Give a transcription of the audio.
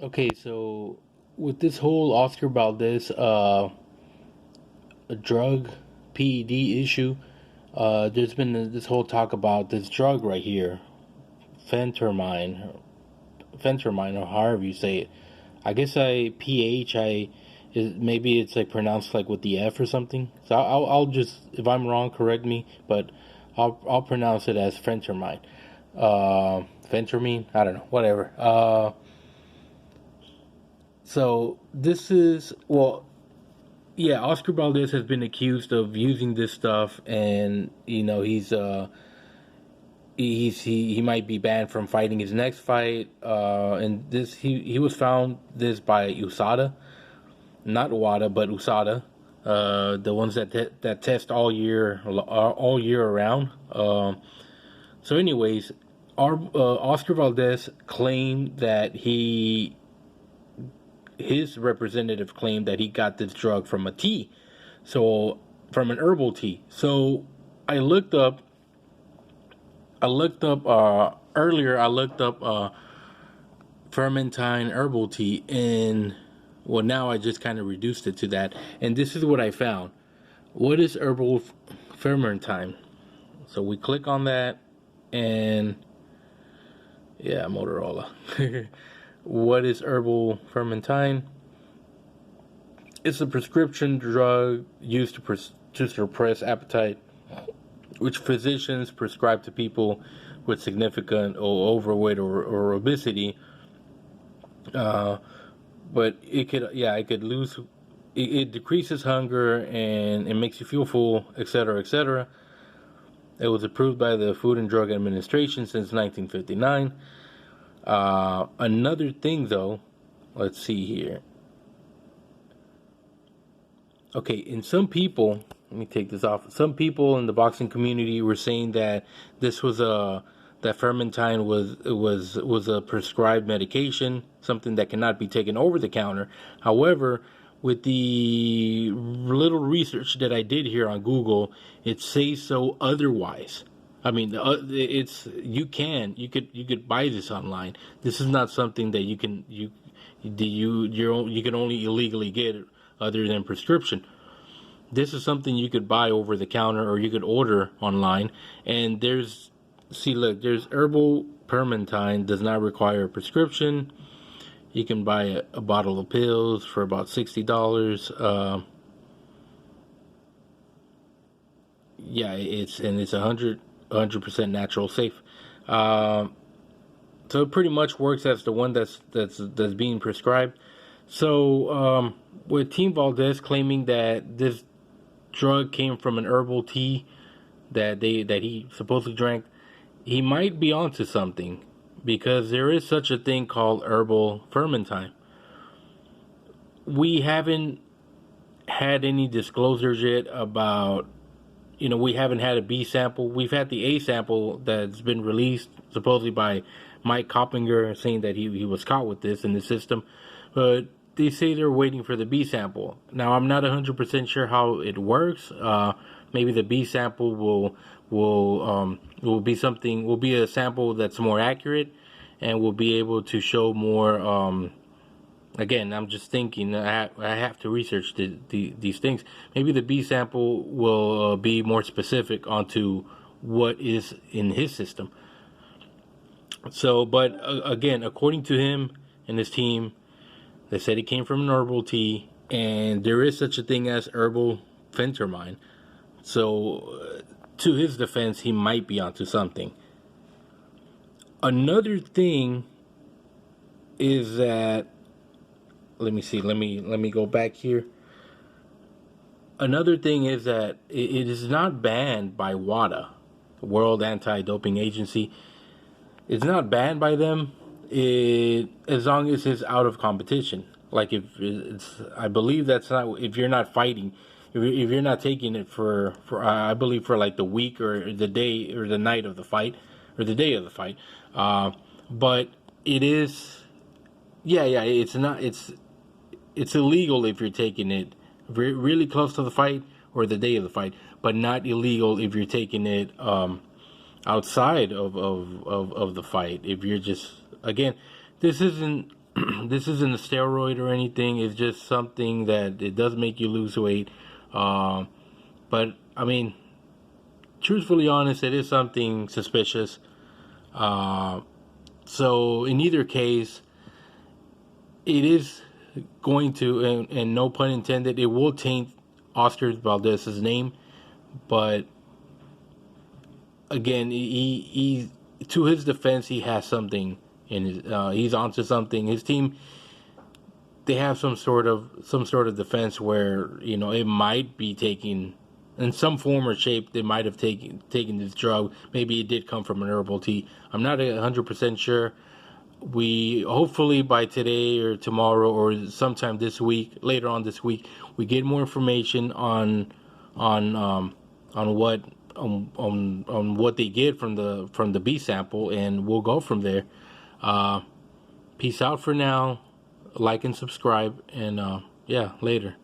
Okay, so with this whole Oscar Valdez a drug PED issue, there's been this whole talk about this drug right here, Phentermine, Phentermine, or however you say it. I guess maybe it's like pronounced like with the F or something. So I'll just, if I'm wrong, correct me, but I'll pronounce it as Phentermine. Phentermine, I don't know, whatever. So this is, well, yeah, Oscar Valdez has been accused of using this stuff, and he might be banned from fighting his next fight. And this he was found this by USADA, not WADA, but USADA, the ones that test all year around. So, anyways, our Oscar Valdez claimed that his representative claimed that he got this drug from a tea, so from an herbal tea. So I looked up. Earlier. I looked up Phermentine herbal tea, and well, now I just kind of reduced it to that. And this is what I found. What is herbal Phermentine? So we click on that, and yeah, Motorola. What is herbal Phermentine? It's a prescription drug used to suppress appetite, which physicians prescribe to people with significant or overweight or obesity. But it could lose, it decreases hunger and it makes you feel full, etc., etc. It was approved by the Food and Drug Administration since 1959. Another thing, though, let's see here. Okay, in some people, let me take this off. Some people in the boxing community were saying that this was that Phermentine was a prescribed medication, something that cannot be taken over the counter. However, with the little research that I did here on Google, it says so otherwise. I mean, it's you could buy this online. This is not something that you can you can only illegally get other than prescription. This is something you could buy over the counter or you could order online. And there's herbal Phermentine does not require a prescription. You can buy a bottle of pills for about $60. Yeah, it's 100% natural, safe. So it pretty much works as the one that's being prescribed. So with Team Valdez claiming that this drug came from an herbal tea that he supposedly drank, he might be onto something, because there is such a thing called herbal Phermentine. We haven't had any disclosures yet about, we haven't had a B sample. We've had the A sample that's been released supposedly by Mike Coppinger, saying that he was caught with this in the system, but they say they're waiting for the B sample. Now, I'm not 100% sure how it works. Maybe the B sample will be a sample that's more accurate, and will be able to show more. Again, I'm just thinking. I have to research these things. Maybe the B sample will be more specific onto what is in his system. So, but again, according to him and his team, they said it came from an herbal tea, and there is such a thing as herbal Phentermine. So, to his defense, he might be onto something. Another thing is that, let me see. Let me go back here. Another thing is that it is not banned by WADA, World Anti-Doping Agency. It's not banned by them. As long as it's out of competition. Like I believe that's not, if you're not fighting, if you're not taking it for I believe for like the week or the day or the night of the fight or the day of the fight. But it is, yeah, it's not, it's illegal if you're taking it really close to the fight or the day of the fight, but not illegal if you're taking it outside of the fight. If you're just, again, this isn't This isn't a steroid or anything. It's just something that it does make you lose weight. But I mean, truthfully honest, it is something suspicious. So in either case, it is going to, and no pun intended, it will taint Oscar Valdez's name. But again, he to his defense, he has something in his. He's onto something. His team, they have some sort of defense where it might be taking, in some form or shape, they might have taken this drug. Maybe it did come from an herbal tea. I'm not 100% sure. We hopefully by today or tomorrow or sometime this week, later on this week, we get more information on what on what they get from the B sample, and we'll go from there. Peace out for now. Like and subscribe, and yeah, later.